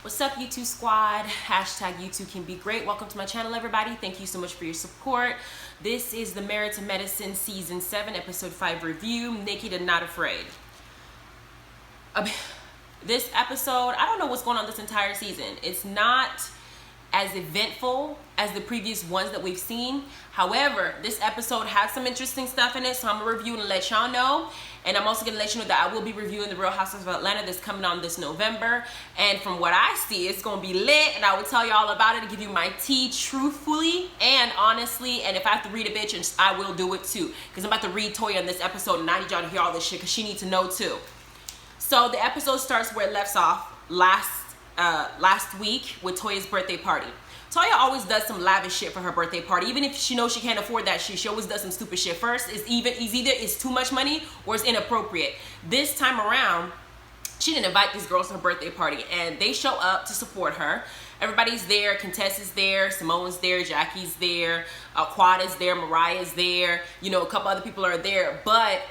What's up, YouTube squad? Hashtag YouTube can be great. Welcome to my channel, everybody. Thank you so much for your support. This is the Merit to Medicine Season 7, Episode 5 review, Naked and Not Afraid. This episode, I don't know what's going on this entire season. It's not as eventful as the previous ones that we've seen. However, this episode has some interesting stuff in it, so I'm gonna review and let y'all know. And I'm also gonna let you know that I will be reviewing The Real Housewives of Atlanta that's coming on this November. And from what I see, it's gonna be lit, and I will tell y'all about it and give you my tea truthfully and honestly. And if I have to read a bitch, and I will do it too, because I'm about to read Toya in this episode, and I need y'all to hear all this shit because she needs to know too. So the episode starts where it left off last week with Toya's birthday party. Toya always does some lavish shit for her birthday party. Even if she knows she can't afford that shit, she always does some stupid shit. First, it's either it's too much money or it's inappropriate. This time around, she didn't invite these girls to her birthday party, and they show up to support her. Everybody's there. Contessa's there. Simone's there. Jackie's there. Quada's there. Mariah's there. You know, a couple other people are there. But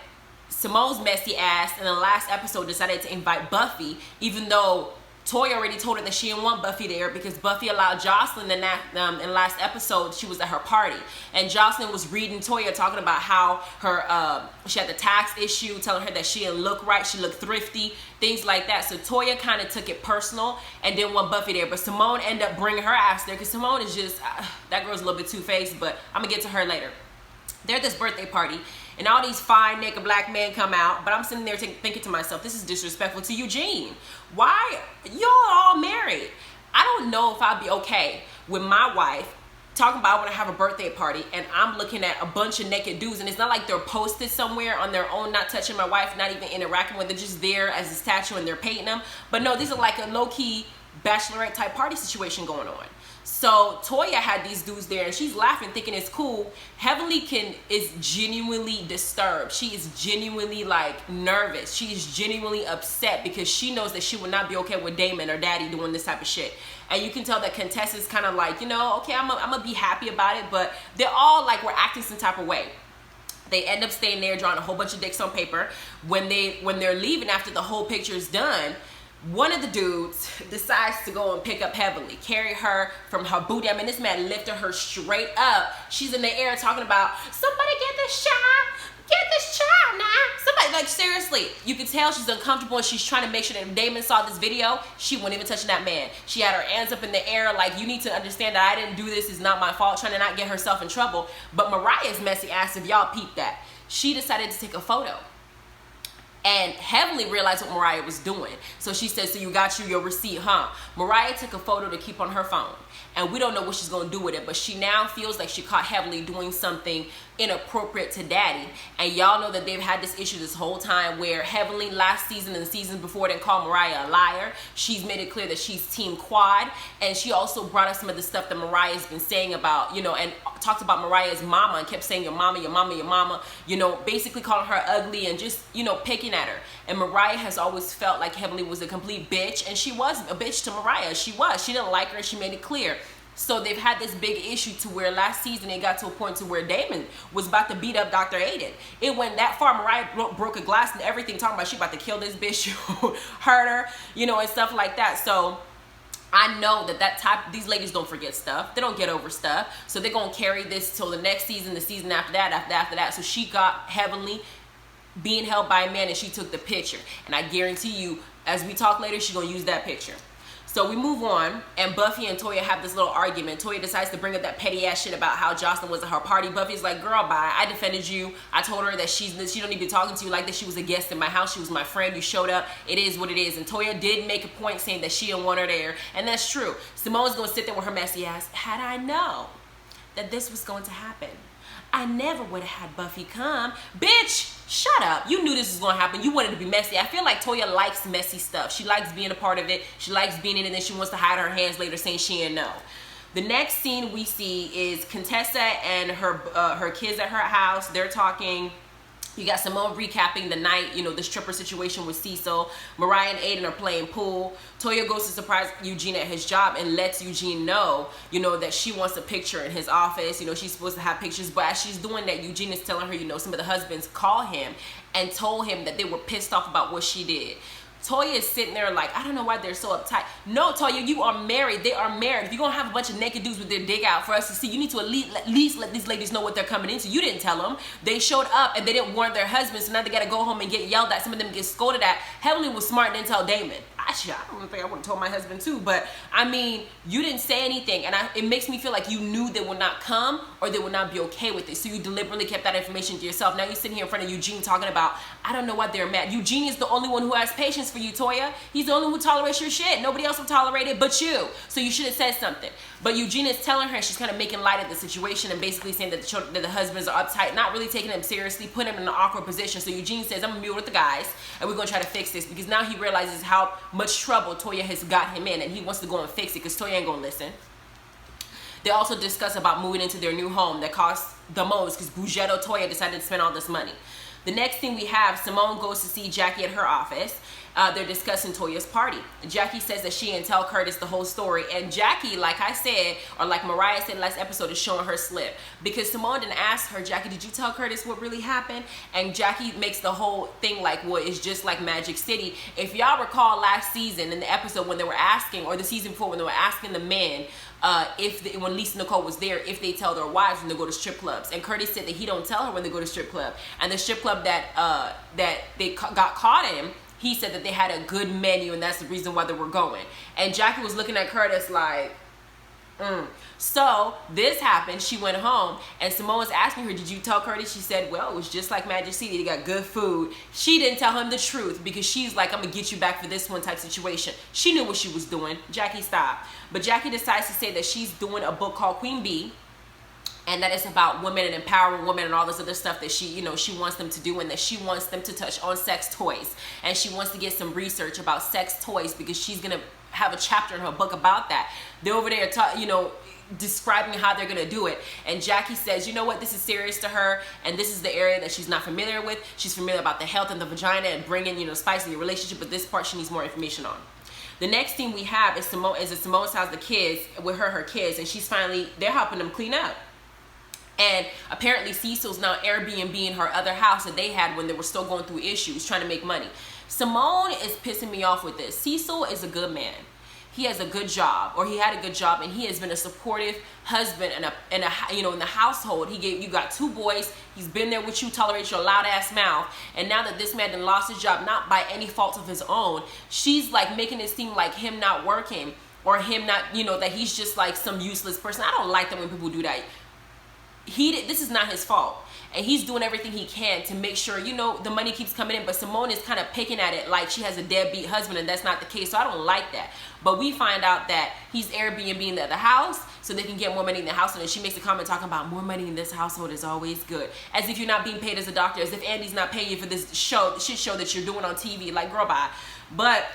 Simone's messy ass in the last episode decided to invite Buffy, even though Toya already told her that she didn't want Buffy there because Buffy allowed Jocelyn in last episode. She was at her party, and Jocelyn was reading Toya talking about how her she had the tax issue, telling her that she didn't look right, she looked thrifty, things like that. So Toya kind of took it personal and didn't want Buffy there, but Simone ended up bringing her ass there because Simone is just that girl's a little bit two-faced, but I'm gonna get to her later. They're at this birthday party, and all these fine naked black men come out, but I'm sitting there thinking to myself, this is disrespectful to Eugene. Why? Y'all all married. I don't know if I'd be okay with my wife talking about I want to have a birthday party, and I'm looking at a bunch of naked dudes, and it's not like they're posted somewhere on their own, not touching my wife, not even interacting with her, they're just there as a statue and they're painting them. But no, these are like a low-key bachelorette type party situation going on. So Toya had these dudes there, and she's laughing, thinking it's cool. Heavenly is genuinely disturbed. She is genuinely like nervous. She is genuinely upset because she knows that she would not be okay with Damon or Daddy doing this type of shit. And you can tell that Contessa's kind of like, you know, okay, I'm gonna be happy about it, but they're all like, we're acting some type of way. They end up staying there, drawing a whole bunch of dicks on paper. When they're leaving after the whole picture is done, one of the dudes decides to go and pick up Heavenly, carry her from her booty. I mean, this man lifted her straight up. She's in the air talking about, somebody get this child now. Somebody, like, seriously, you can tell she's uncomfortable, and she's trying to make sure that if Damon saw this video, she wasn't even touching that man. She had her hands up in the air like, you need to understand that I didn't do this, it's not my fault, trying to not get herself in trouble. But Mariah's messy ass, if y'all peeped that, she decided to take a photo. And Heavenly realized what Mariah was doing. So she said, so you got your receipt, huh? Mariah took a photo to keep on her phone. And we don't know what she's going to do with it. But she now feels like she caught Heavenly doing something inappropriate to Daddy. And y'all know that they've had this issue this whole time where Heavenly last season and the season before didn't call Mariah a liar. She's made it clear that she's Team Quad. And she also brought up some of the stuff that Mariah's been saying about, you know, and talked about Mariah's mama and kept saying your mama, your mama, your mama, you know, basically calling her ugly and just, you know, picking at her. And Mariah has always felt like Heavenly was a complete bitch, and she was a bitch to Mariah. She didn't like her, and she made it clear. So they've had this big issue to where last season it got to a point to where Damon was about to beat up Dr. Aiden. It went that far. Mariah broke a glass and everything, talking about she about to kill this bitch, hurt her, you know, and stuff like that. So I know that these ladies don't forget stuff. They don't get over stuff. So they're going to carry this till the next season, the season after that. So she got Heavenly being held by a man, and she took the picture. And I guarantee you, as we talk later, she's going to use that picture. So we move on, and Buffy and Toya have this little argument. Toya decides to bring up that petty ass shit about how Jocelyn was at her party. Buffy's like, girl, bye. I defended you. I told her that she don't need to be talking to you like that. She was a guest in my house. She was my friend. You showed up. It is what it is. And Toya did make a point saying that she didn't want her there. And that's true. Simone's going to sit there with her messy ass. Had I known that this was going to happen, I never would have had Buffy come. Bitch, shut up. You knew this was going to happen. You wanted to be messy. I feel like Toya likes messy stuff. She likes being a part of it. She likes being in it, and then she wants to hide her hands later saying she didn't know. The next scene we see is Contessa and her kids at her house. They're talking. You got Simone recapping the night, you know, the stripper situation with Cecil. Mariah and Aiden are playing pool. Toya goes to surprise Eugene at his job and lets Eugene know, you know, that she wants a picture in his office. You know, she's supposed to have pictures. But as she's doing that, Eugene is telling her, you know, some of the husbands call him and told him that they were pissed off about what she did. Toya is sitting there like, I don't know why they're so uptight. No, Toya, you are married. They are married. If you're going to have a bunch of naked dudes with their dick out for us to see, you need to at least let these ladies know what they're coming into. You didn't tell them. They showed up and they didn't warn their husbands, so now they got to go home and get yelled at. Some of them get scolded at. Heavenly was smart and didn't tell Damon. Actually, I don't think I would have told my husband too, but I mean, you didn't say anything, and it makes me feel like you knew they would not come or they would not be okay with it, so you deliberately kept that information to yourself. Now you're sitting here in front of Eugene talking about, I don't know why they're mad. Eugene is the only one who has patience for you, Toya. He's the only one who tolerates your shit. Nobody else will tolerate it but you, so you should have said something. But Eugene is telling her, she's kind of making light of the situation and basically saying that the husbands are uptight, not really taking them seriously, putting them in an awkward position. So Eugene says, I'm gonna be with the guys and we're gonna try to fix this, because now he realizes how much trouble Toya has got him in and he wants to go and fix it because Toya ain't gonna listen. They also discuss about moving into their new home that costs the most because Bugetto Toya decided to spend all this money. The next thing we have, Simone goes to see Jackie at her office. They're discussing Toya's party. Jackie says that she didn't tell Curtis the whole story. And Jackie, like I said, or like Mariah said last episode, is showing her slip. Because Simone didn't ask her, Jackie, did you tell Curtis what really happened? And Jackie makes the whole thing like, well, it's just like Magic City. If y'all recall last season in the episode when they were asking, or the season before when they were asking the men, when Lisa Nicole was there, if they tell their wives when they go to strip clubs, and Curtis said that he don't tell her when they go to strip club, and the strip club that they got caught in, he said that they had a good menu and that's the reason why they were going. And Jackie was looking at Curtis like, So this happened. She went home and Simone was asking her, did you tell Curtis? She said, well, it was just like Magic City. They got good food. She didn't tell him the truth because she's like, I'm gonna get you back for this one type situation. She knew what she was doing. Jackie stopped. But Jackie decides to say that she's doing a book called Queen Bee, and that it's about women and empowering women and all this other stuff that she wants them to do, and that she wants them to touch on sex toys. And she wants to get some research about sex toys because she's going to have a chapter in her book about that. They're over there, describing how they're going to do it. And Jackie says, you know what, this is serious to her, and this is the area that she's not familiar with. She's familiar about the health and the vagina and bringing, spice in your relationship, but this part she needs more information on. The next thing we have is Simone's house, the kids, with her kids, and they're helping them clean up. And apparently Cecil's now Airbnb-ing her other house that they had when they were still going through issues, trying to make money. Simone is pissing me off with this. Cecil is a good man. He has a good job, or he had a good job, and he has been a supportive husband in the household. You got 2 boys. He's been there with you, tolerates your loud ass mouth. And now that this man done lost his job, not by any fault of his own, she's like making it seem like him not working, or him not, that he's just like some useless person. I don't like that when people do that. This is not his fault, and he's doing everything he can to make sure the money keeps coming in. But Simone is kind of picking at it like she has a deadbeat husband, and that's not the case. So I don't like that. But we find out that he's Airbnb-ing the house so they can get more money in the household. And she makes a comment talking about more money in this household is always good, as if you're not being paid as a doctor, as if Andy's not paying you for this shit show that you're doing on TV. Like, girl, bye. But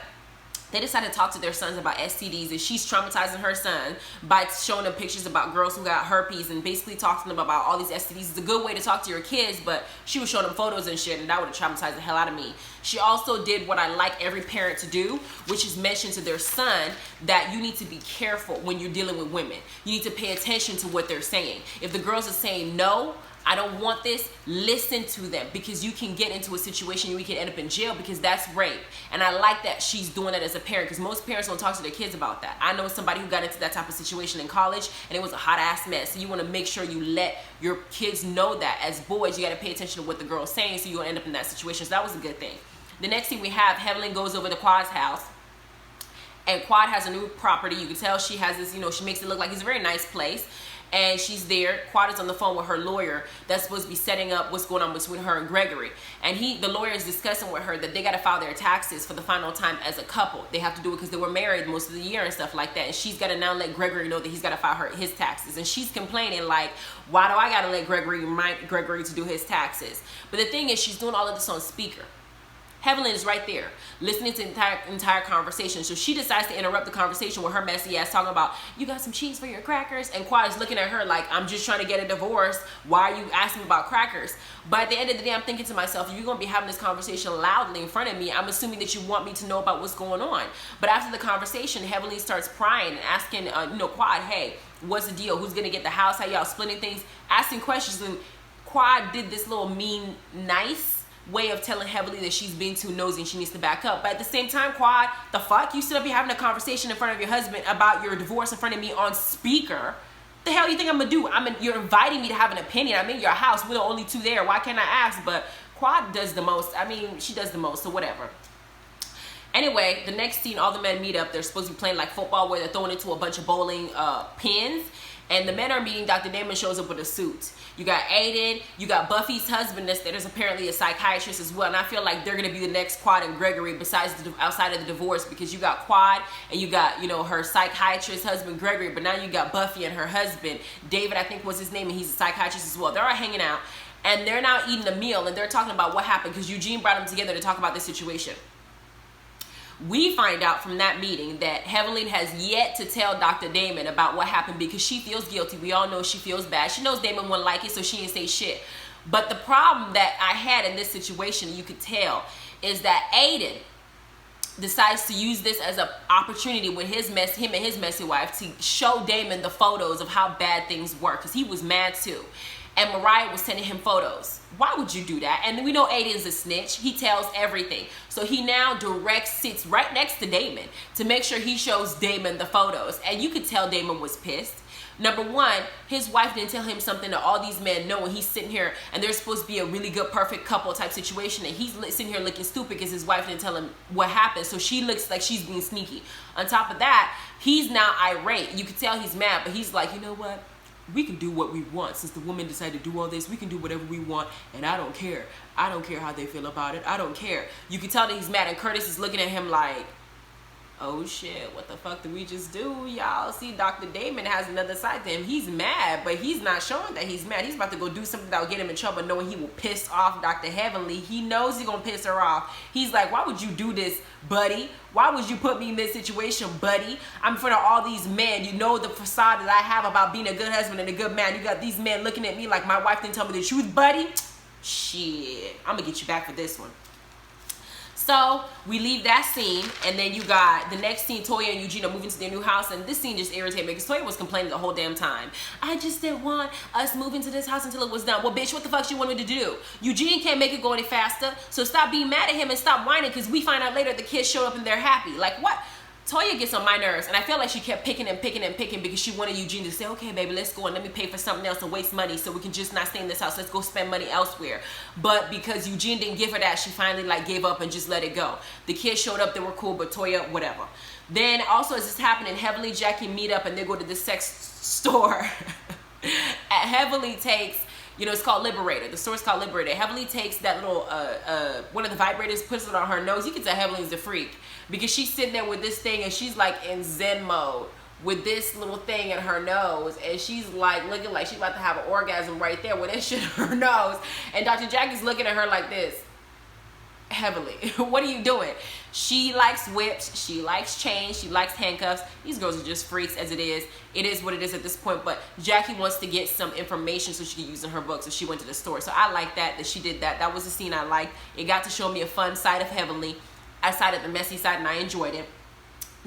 they decided to talk to their sons about STDs, and she's traumatizing her son by showing them pictures about girls who got herpes and basically talking to them about all these STDs. It's a good way to talk to your kids, but she was showing them photos and shit, and that would have traumatized the hell out of me. She also did what I like every parent to do, which is mention to their son that you need to be careful when you're dealing with women. You need to pay attention to what they're saying. If the girls are saying no, I don't want this, listen to them, because you can get into a situation and you can end up in jail because that's rape. And I like that she's doing that as a parent, because most parents don't talk to their kids about that. I know somebody who got into that type of situation in college, and it was a hot ass mess. So you want to make sure you let your kids know that as boys, you got to pay attention to what the girl's saying, so you don't end up in that situation. So that was a good thing. The next thing we have, Evelyn goes over to Quad's house, and Quad has a new property. You can tell she has this, she makes it look like it's a very nice place. And she's there. Quad is on the phone with her lawyer that's supposed to be setting up what's going on between her and Gregory. And the lawyer is discussing with her that they got to file their taxes for the final time as a couple. They have to do it because they were married most of the year and stuff like that. And she's got to now let Gregory know that he's got to file his taxes. And she's complaining like, why do I got to let Gregory remind Gregory to do his taxes? But the thing is, she's doing all of this on speaker. Evelyn is right there, listening to the entire conversation. So she decides to interrupt the conversation with her messy ass talking about, you got some cheese for your crackers? And Quad is looking at her like, I'm just trying to get a divorce. Why are you asking me about crackers? But at the end of the day, I'm thinking to myself, if you're going to be having this conversation loudly in front of me, I'm assuming that you want me to know about what's going on. But after the conversation, Evelyn starts prying and asking, Quad, hey, what's the deal? Who's going to get the house? How y'all splitting things? Asking questions. And Quad did this little mean, nice way of telling Heavenly that she's being too nosy and she needs to back up. But at the same time, Quad, the fuck? You sit up here having a conversation in front of your husband about your divorce in front of me on speaker. The hell you think I'm gonna do? You're inviting me to have an opinion. I'm in your house. We're the only two there. Why can't I ask? But Quad does the most. I mean, she does the most, so whatever. Anyway, the next scene, all the men meet up. They're supposed to be playing like football where they're throwing into a bunch of bowling pins. And the men are meeting. Dr. Damon shows up with a suit. You got Aiden. You got Buffy's husband. There's apparently a psychiatrist as well. And I feel like they're going to be the next Quad and Gregory besides outside of the divorce, because you got Quad and you got, you know, her psychiatrist husband, Gregory. But now you got Buffy and her husband, David, I think was his name, and he's a psychiatrist as well. They're all hanging out. And they're now eating a meal. And they're talking about what happened because Eugene brought them together to talk about this situation. We find out from that meeting that Heavenly has yet to tell Dr. Damon about what happened because she feels guilty. We all know she feels bad. She knows Damon wouldn't like it, so she didn't say shit. But the problem that I had in this situation, you could tell, is that Aiden decides to use this as an opportunity with him and his messy wife to show Damon the photos of how bad things were, because he was mad too. And Mariah was sending him photos. Why would you do that? And we know Aiden's a snitch. He tells everything. So he now sits right next to Damon to make sure he shows Damon the photos. And you could tell Damon was pissed. Number one, his wife didn't tell him something that all these men know, and he's sitting here and they're supposed to be a really good, perfect couple type situation, and he's sitting here looking stupid because his wife didn't tell him what happened. So she looks like she's being sneaky. On top of that, he's now irate. You could tell he's mad, but he's like, you know what? We can do what we want. Since the woman decided to do all this, we can do whatever we want, and I don't care. I don't care how they feel about it. I don't care. You can tell that he's mad, and Curtis is looking at him like, oh shit, what the fuck did we just do? Y'all see, Dr. Damon has another side to him. He's mad, but he's not showing that he's mad. He's about to go do something that will get him in trouble, knowing he will piss off Dr. Heavenly. He knows he's gonna piss her off. He's like, why would you do this, buddy? Why would you put me in this situation, buddy? I'm in front of all these men. You know the facade that I have about being a good husband and a good man. You got these men looking at me like my wife didn't tell me the truth, buddy. Shit, I'm gonna get you back for this one. So we leave that scene, and then you got the next scene. Toya and Eugene are moving to their new house, and this scene just irritated me because Toya was complaining the whole damn time. I just didn't want us moving to this house until it was done. Well, bitch, what the fuck you want me to do? Eugene can't make it go any faster, so stop being mad at him and stop whining, because we find out later the kids showed up and they're happy. Like, what? Toya gets on my nerves, and I feel like she kept picking and picking and picking because she wanted Eugene to say, okay, baby, let's go and let me pay for something else and waste money so we can just not stay in this house. Let's go spend money elsewhere. But because Eugene didn't give her that, she finally like gave up and just let it go. The kids showed up, they were cool, but Toya, whatever. Then also as this happening, Heavenly, Jackie meet up and they go to the sex store. Heavenly takes, you know, it's called Liberator. The store's called Liberator. Heavenly takes that little, one of the vibrators, puts it on her nose. You can tell Heavenly's a freak because she's sitting there with this thing and she's like in Zen mode with this little thing in her nose. And she's like looking like she's about to have an orgasm right there with that shit in her nose. And Dr. Jackie's looking at her like this. Heavenly, what are you doing? She likes whips, she likes chains, she likes handcuffs. These girls are just freaks as it is. It is what it is at this point, but Jackie wants to get some information so she can use in her book, so she went to the store. So I like that she did that. That was a scene I liked. It got to show me a fun side of Heavenly, outside of the messy side, and I enjoyed it.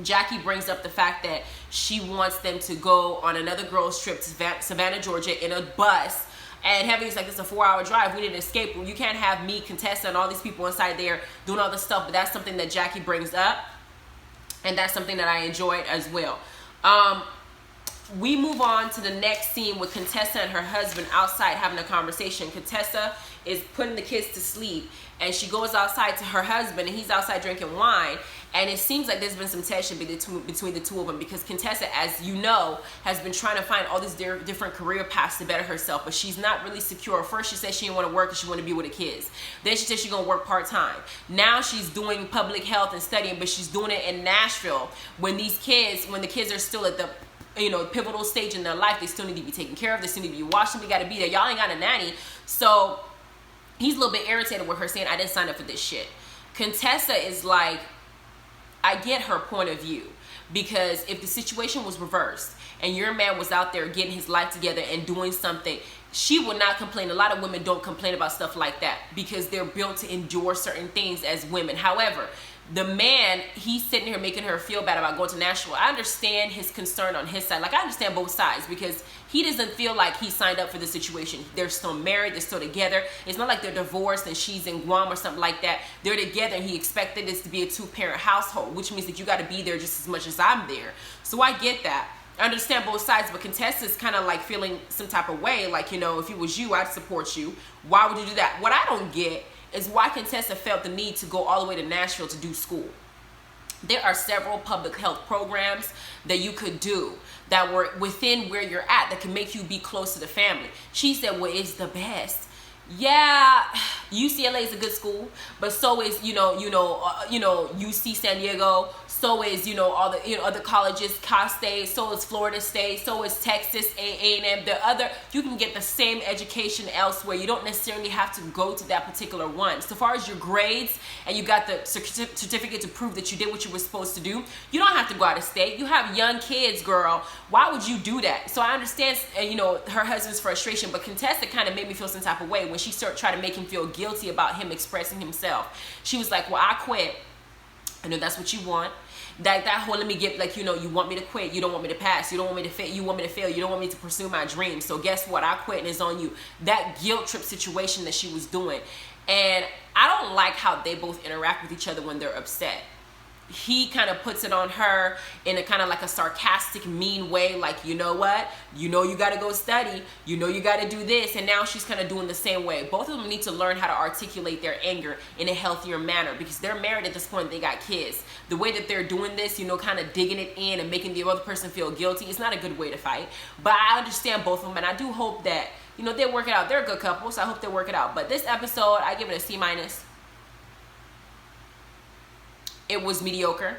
Jackie brings up the fact that she wants them to go on another girls trip to Savannah, Georgia in a bus. And Heavenly's like, it's a 4-hour drive. We need to escape. You can't have me, Contessa, and all these people inside there doing all this stuff. But that's something that Jackie brings up. And that's something that I enjoyed as well. We move on to the next scene with Contessa and her husband outside having a conversation. Contessa is putting the kids to sleep. And she goes outside to her husband, and he's outside drinking wine. And it seems like there's been some tension between the two of them, because Contessa, as you know, has been trying to find all these different career paths to better herself, but she's not really secure. First, she said she didn't want to work and she wanted to be with the kids. Then she said she's going to work part-time. Now she's doing public health and studying, but she's doing it in Nashville when the kids are still at the pivotal stage in their life. They still need to be taken care of. They still need to be watching. We got to be there. Y'all ain't got a nanny. So he's a little bit irritated with her saying, I didn't sign up for this shit. Contessa is like, I get her point of view, because if the situation was reversed and your man was out there getting his life together and doing something, she would not complain. A lot of women don't complain about stuff like that because they're built to endure certain things as women. However, the man, he's sitting here making her feel bad about going to Nashville. I understand his concern on his side. Like, I understand both sides, because he doesn't feel like he signed up for the situation. They're still married, they're still together. It's not like they're divorced and she's in Guam or something like that. They're together, and he expected this to be a two-parent household, which means that you got to be there just as much as I'm there. So I get that. I understand both sides, but Contessa's kind of like feeling some type of way. Like, you know, if it was you, I'd support you. Why would you do that? What I don't get is why Contessa felt the need to go all the way to Nashville to do school. There are several public health programs that you could do that were within where you're at that can make you be close to the family. She said, well, it's the best. Yeah, UCLA is a good school, but so is, UC San Diego. So is, all the, other colleges, Cal State, so is Florida State, so is Texas, A&M. The other, you can get the same education elsewhere. You don't necessarily have to go to that particular one. So far as your grades and you got the certificate to prove that you did what you were supposed to do, you don't have to go out of state. You have young kids, girl. Why would you do that? So I understand, her husband's frustration, but Contessa kind of made me feel some type of way when she tried to make him feel guilty about him expressing himself. She was like, well, I quit. I know that's what you want. That whole, let me get, like, you want me to quit. You don't want me to pass. You don't want me to fail. You want me to fail. You don't want me to pursue my dreams. So guess what? I quit, and it's on you. That guilt trip situation that she was doing. And I don't like how they both interact with each other when they're upset. He kind of puts it on her in a kind of like a sarcastic, mean way, like, you know what? You got to go study. You got to do this. And now she's kind of doing the same way. Both of them need to learn how to articulate their anger in a healthier manner, because they're married at this point. They got kids. The way that they're doing this, kind of digging it in and making the other person feel guilty, it's not a good way to fight. But I understand both of them, and I do hope that, they work it out. They're a good couple, so I hope they work it out. But this episode, I give it a C-. It was mediocre.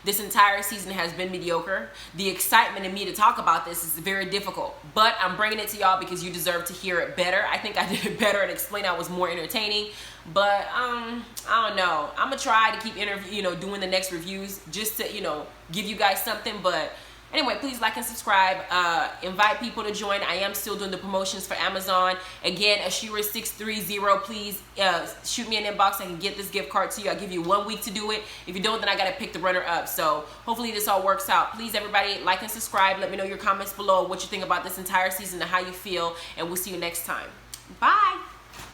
This entire season has been mediocre. The excitement in me to talk about this is very difficult, but I'm bringing it to y'all because you deserve to hear it better. I think I did it better and explain I was more entertaining, but I don't know. I'm gonna try to keep doing the next reviews just to give you guys something. But anyway, please like and subscribe. Invite people to join. I am still doing the promotions for Amazon. Again, Ashira630. Please shoot me an inbox. I can get this gift card to you. I'll give you 1 week to do it. If you don't, then I got to pick the runner up. So hopefully this all works out. Please, everybody, like and subscribe. Let me know your comments below, what you think about this entire season and how you feel. And we'll see you next time. Bye.